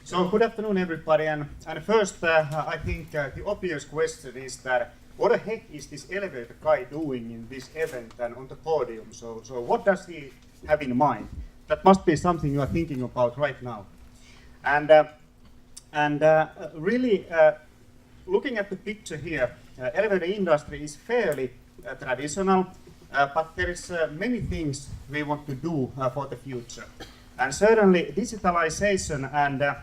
So good afternoon, everybody. And first, I think the obvious question is that what the heck is this elevator guy doing in this event and on the podium? So what does he have in mind? That must be something you are thinking about right now. And really, looking at the picture here, elevator industry is fairly traditional, but there is many things we want to do for the future. And certainly digitalization and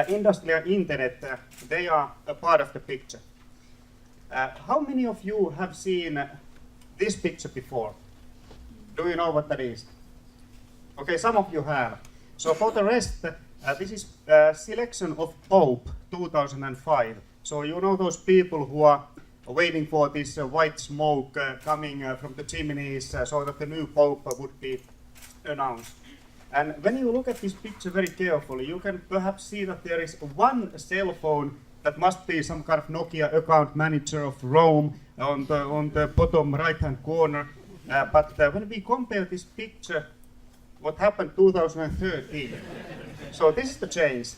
industrial internet, they are a part of the picture. How many of you have seen this picture before? Do you know what that is? Okay, some of you have. So for the rest, this is a selection of Pope 2005. So you know those people who are waiting for this white smoke coming from the chimneys so that the new Pope would be announced. And when you look at this picture very carefully, you can perhaps see that there is one cell phone that must be some kind of Nokia account manager of Rome on the bottom right-hand corner. But when we compare this picture, what happened 2013? So this is the change.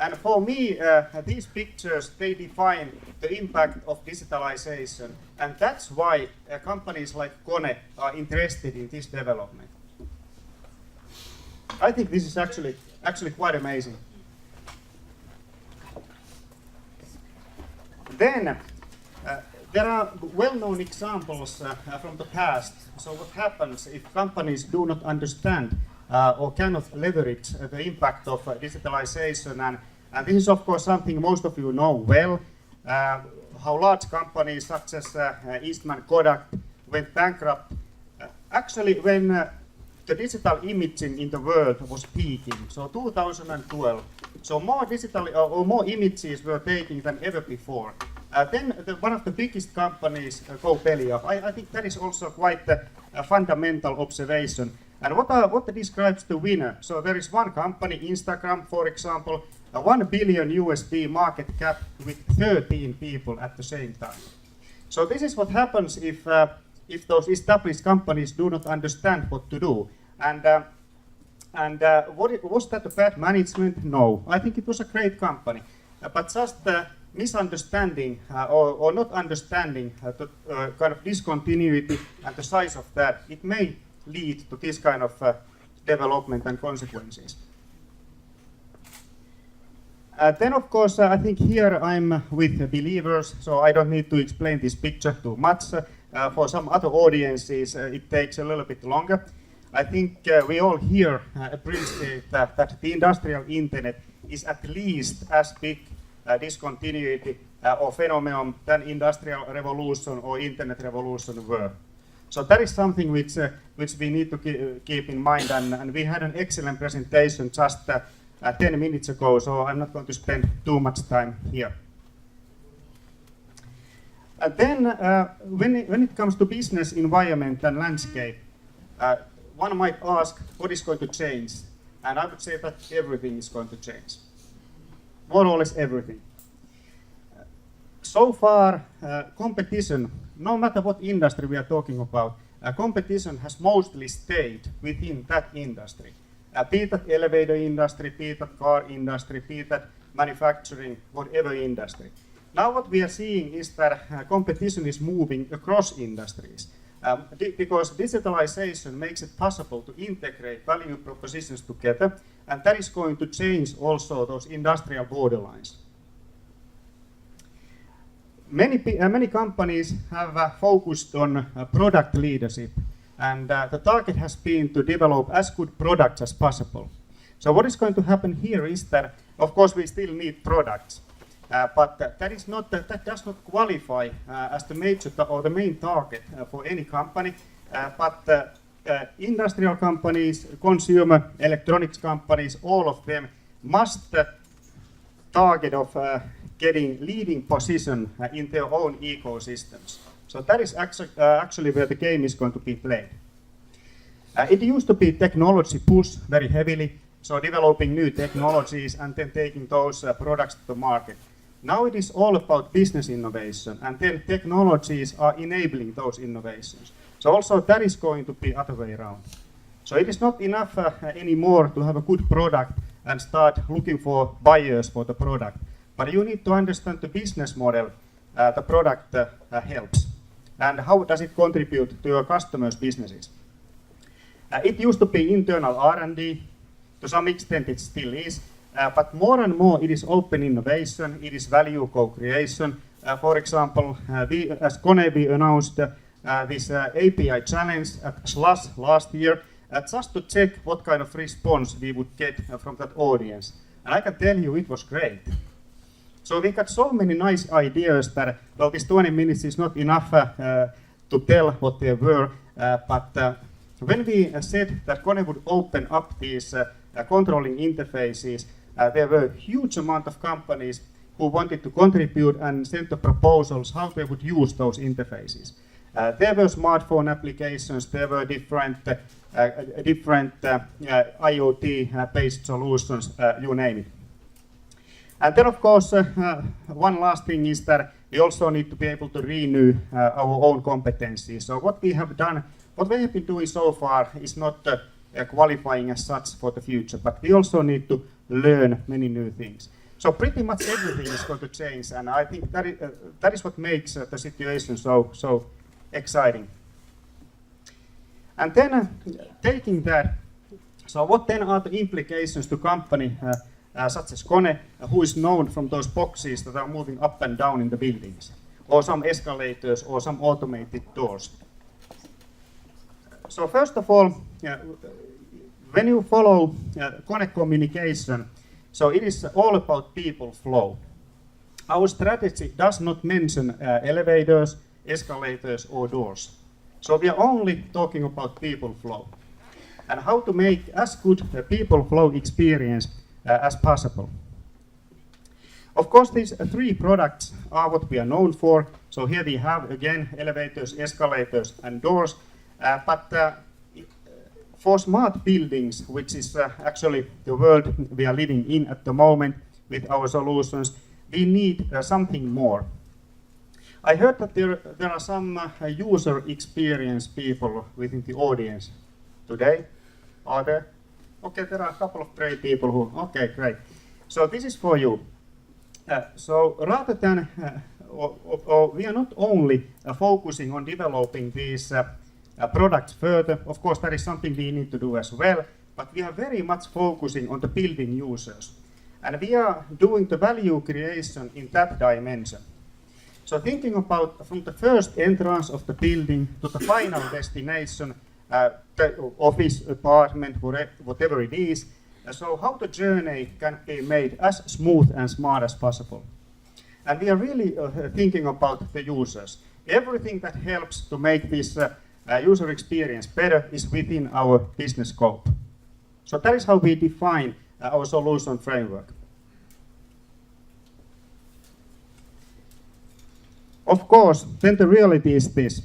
And for me, these pictures, they define the impact of digitalization. And that's why companies like KONE are interested in this development. I think this is actually quite amazing. Then there are well-known examples from the past. So what happens if companies do not understand or cannot leverage the impact of digitalization? And this is of course something most of you know well. How large companies such as Eastman Kodak went bankrupt. Actually, when the digital imaging in the world was peaking, so 2012. So more digital or more images were taken than ever before. Then one of the biggest companies go belly up. I think that is also quite a fundamental observation. And what describes the winner? So there is one company, Instagram, for example, a $1 billion USD market cap with 13 people at the same time. So this is what happens if those established companies do not understand what to do. And was that a bad management? No, I think it was a great company. But just misunderstanding or not understanding the kind of discontinuity and the size of that, it may lead to this kind of development and consequences. Then of course, I think here I'm with believers, so I don't need to explain this picture too much. For some other audiences, it takes a little bit longer. I think we all here appreciate that the industrial internet is at least as big discontinuity or phenomenon than industrial revolution or internet revolution were. So that is something which we need to keep in mind, and we had an excellent presentation just 10 minutes ago, so I'm not going to spend too much time here. Then when it comes to business environment and landscape, one might ask what is going to change, and I would say that everything is going to change. More or less everything. So far, competition, no matter what industry we are talking about, competition has mostly stayed within that industry. Be that elevator industry, be that car industry, be that manufacturing, whatever industry. Now what we are seeing is that competition is moving across industries. Because digitalization makes it possible to integrate value propositions together, and that is going to change also those industrial borderlines. Many companies have focused on product leadership, and the target has been to develop as good products as possible. So what is going to happen here is that, of course, we still need products, but that does not qualify as the major or the main target for any company. But industrial companies, consumer electronics companies, all of them must target of getting leading position in their own ecosystems. So that is actually where the game is going to be played. It used to be technology push very heavily, so developing new technologies and then taking those products to the market. Now it is all about business innovation, and then technologies are enabling those innovations. So also that is going to be other way around. So it is not enough anymore to have a good product and start looking for buyers for the product. But you need to understand the business model the product helps, and how does it contribute to your customers' businesses. It used to be internal R&D, to some extent it still is, but more and more it is open innovation, it is value co-creation. For example, we, as KONE, we announced this API challenge at SLAS last year, just to check what kind of response we would get from that audience. And I can tell you it was great. So we got so many nice ideas that, well, this 20 minutes is not enough to tell what they were, but when we said that KONE would open up these controlling interfaces, there were a huge amount of companies who wanted to contribute and send the proposals how they would use those interfaces. There were smartphone applications, there were different IoT-based solutions, you name it. And then, of course, one last thing is that we also need to be able to renew our own competencies. So what we have done, what we have been doing so far is not qualifying as such for the future, but we also need to learn many new things. So pretty much everything is going to change, and I think that is what makes the situation so exciting. And then taking that, so what then are the implications to company such as KONE, who is known from those boxes that are moving up and down in the buildings, or some escalators, or some automated doors? So first of all, when you follow KONE communication, so it is all about people flow. Our strategy does not mention elevators, escalators, or doors. So we are only talking about people flow and how to make as good a people flow experience as possible. Of course, these three products are what we are known for. So here we have, again, elevators, escalators, and doors. But for smart buildings, which is actually the world we are living in at the moment with our solutions, we need something more. I heard that there are some user experience people within the audience today. Are there? Okay, there are a couple of brave people who, okay, great. So this is for you. So rather than, we are not only focusing on developing these products further, of course that is something we need to do as well, but we are very much focusing on the building users. And we are doing the value creation in that dimension. So thinking about from the first entrance of the building to the final destination, the office, apartment, whatever it is, so how the journey can be made as smooth and smart as possible. And we are really thinking about the users. Everything that helps to make this user experience better is within our business scope. So that is how we define our solution framework. Of course, then the reality is this.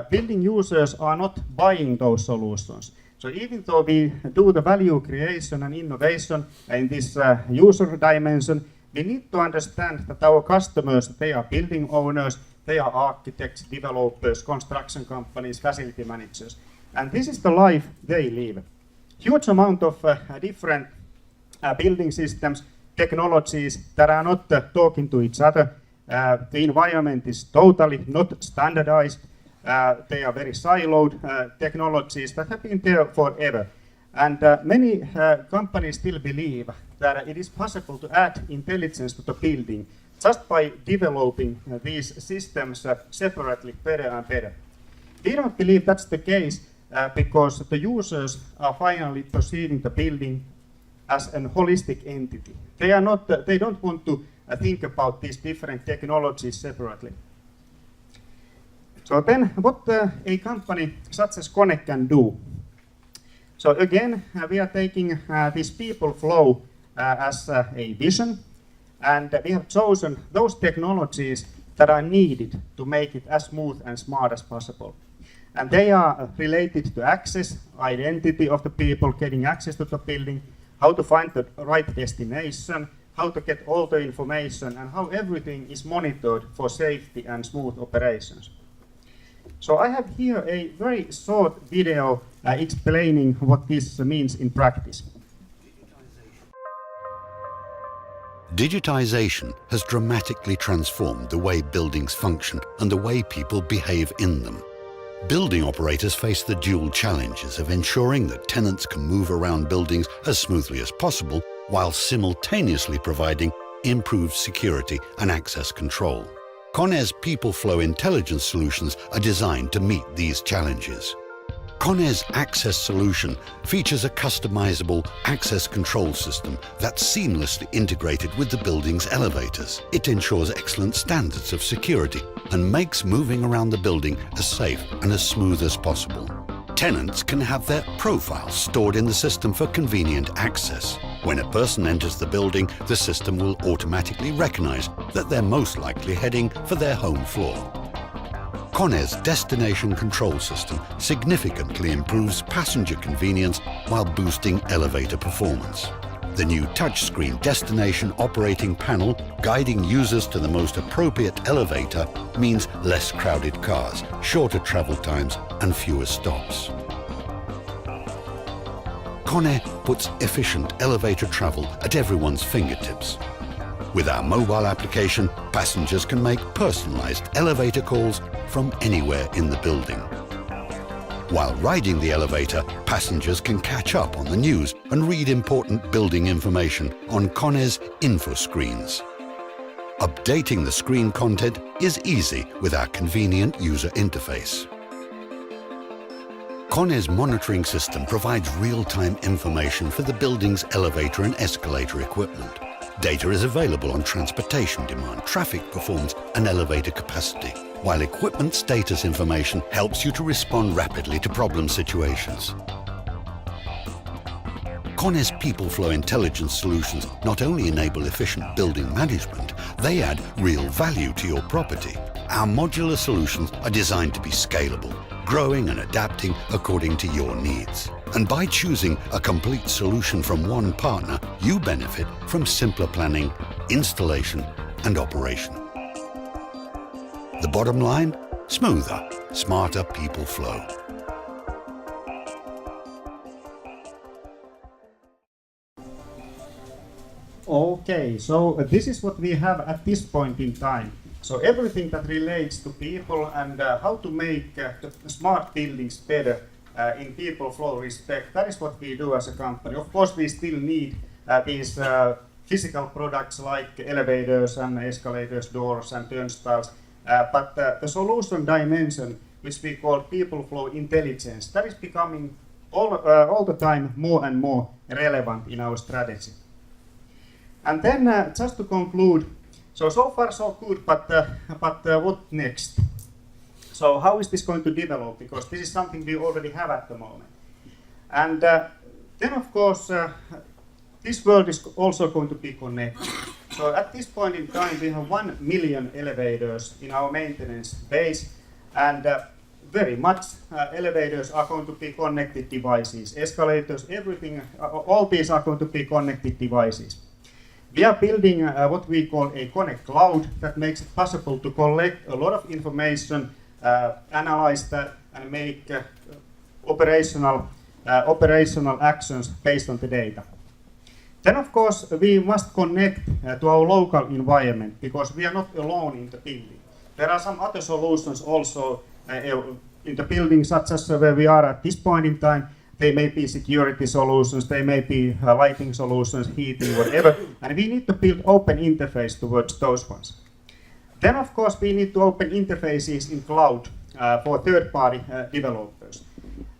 Building users are not buying those solutions. So even though we do the value creation and innovation in this user dimension, we need to understand that our customers, they are building owners, they are architects, developers, construction companies, facility managers. And this is the life they live. Huge amount of different building systems, technologies that are not talking to each other. The environment is totally not standardized. They are very siloed technologies that have been there forever. And many companies still believe that it is possible to add intelligence to the building just by developing these systems separately better and better. We don't believe that's the case because the users are finally perceiving the building as an holistic entity. They are not. They don't want to think about these different technologies separately. So then, what a company such as KONE can do? So again, we are taking this people flow as a vision, and we have chosen those technologies that are needed to make it as smooth and smart as possible. And they are related to access, identity of the people getting access to the building, how to find the right destination, how to get all the information, and how everything is monitored for safety and smooth operations. So I have here a very short video explaining what this means in practice. Digitization has dramatically transformed the way buildings function and the way people behave in them. Building operators face the dual challenges of ensuring that tenants can move around buildings as smoothly as possible while simultaneously providing improved security and access control. KONE's People Flow Intelligence solutions are designed to meet these challenges. KONE's Access solution features a customizable access control system that's seamlessly integrated with the building's elevators. It ensures excellent standards of security and makes moving around the building as safe and as smooth as possible. Tenants can have their profiles stored in the system for convenient access. When a person enters the building, the system will automatically recognize that they're most likely heading for their home floor. KONE's destination control system significantly improves passenger convenience while boosting elevator performance. The new touchscreen destination operating panel guiding users to the most appropriate elevator means less crowded cars, shorter travel times and fewer stops. KONE puts efficient elevator travel at everyone's fingertips. With our mobile application, passengers can make personalized elevator calls from anywhere in the building. While riding the elevator, passengers can catch up on the news and read important building information on KONE's info screens. Updating the screen content is easy with our convenient user interface. KONE's monitoring system provides real-time information for the building's elevator and escalator equipment. Data is available on transportation demand, traffic performance and elevator capacity, while equipment status information helps you to respond rapidly to problem situations. KONE's People Flow Intelligence solutions not only enable efficient building management, they add real value to your property. Our modular solutions are designed to be scalable, growing and adapting according to your needs. And by choosing a complete solution from one partner, you benefit from simpler planning, installation and operation. The bottom line? Smoother, smarter people flow. Okay, so this is what we have at this point in time. So everything that relates to people and how to make the smart buildings better in people flow respect, that is what we do as a company. Of course, we still need these physical products like elevators and escalators, doors and turnstiles, but the solution dimension, which we call people flow intelligence, that is becoming all the time more and more relevant in our strategy. And then just to conclude, so far so good, but what next? So how is this going to develop? Because this is something we already have at the moment. And then of course, this world is also going to be connected. So at this point in time, we have 1 million elevators in our maintenance base, and very much elevators are going to be connected devices. Escalators, everything, all these are going to be connected devices. We are building what we call a KONE cloud that makes it possible to collect a lot of information, analyze that, and make operational actions based on the data. Then, of course, we must connect to our local environment because we are not alone in the building. There are some other solutions also in the building, such as where we are at this point in time. They may be security solutions, they may be lighting solutions, heating, whatever, and we need to build open interface towards those ones. Then, of course, we need to open interfaces in cloud for third-party developers,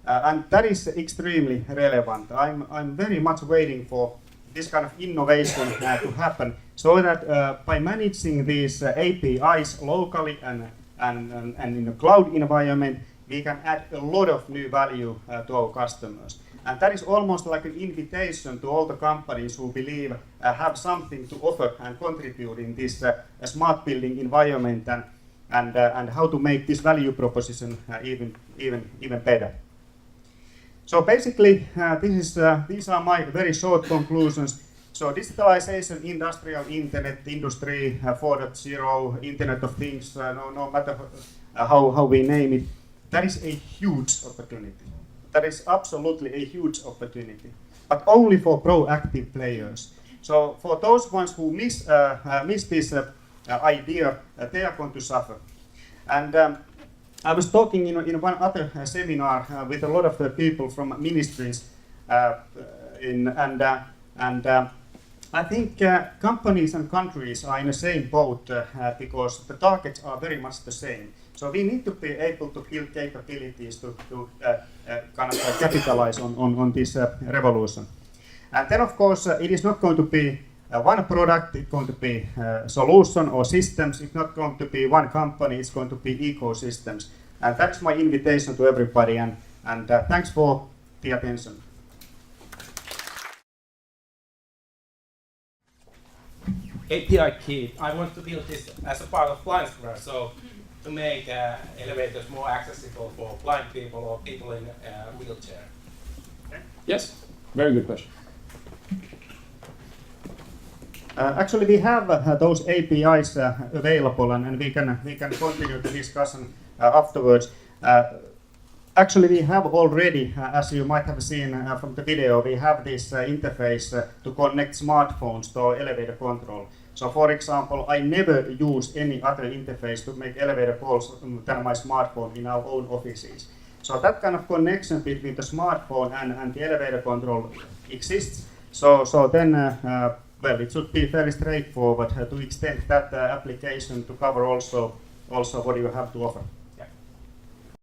and that is extremely relevant. I'm very much waiting for this kind of innovation to happen, so that by managing these APIs locally and in a cloud environment, we can add a lot of new value to our customers. And that is almost like an invitation to all the companies who believe have something to offer and contribute in this smart building environment and how to make this value proposition even better. So basically, these are my very short conclusions. So digitalization, industrial internet, industry 4.0, Internet of Things, no matter how we name it, that is a huge opportunity. That is absolutely a huge opportunity, but only for proactive players. So for those ones who miss this idea, they are going to suffer. And I was talking in one other seminar with a lot of people from ministries, I think companies and countries are in the same boat because the targets are very much the same. So we need to be able to build capabilities to kind of capitalize on this revolution. And then, of course, it is not going to be one product, it's going to be solution or systems. It's not going to be one company, it's going to be ecosystems. And that's my invitation to everybody, and thanks for the attention. API key. I want to build this as a part of Blind Square, so to make elevators more accessible for blind people or people in a wheelchair. Yes, very good question. Actually, we have those APIs available, and we can continue the discussion afterwards. Actually, we have already, as you might have seen from the video, we have this interface to connect smartphones to elevator control. So, for example, I never use any other interface to make elevator calls than my smartphone in our own offices. So that kind of connection between the smartphone and the elevator control exists. So then, well, it should be fairly straightforward to extend that application to cover also what you have to offer.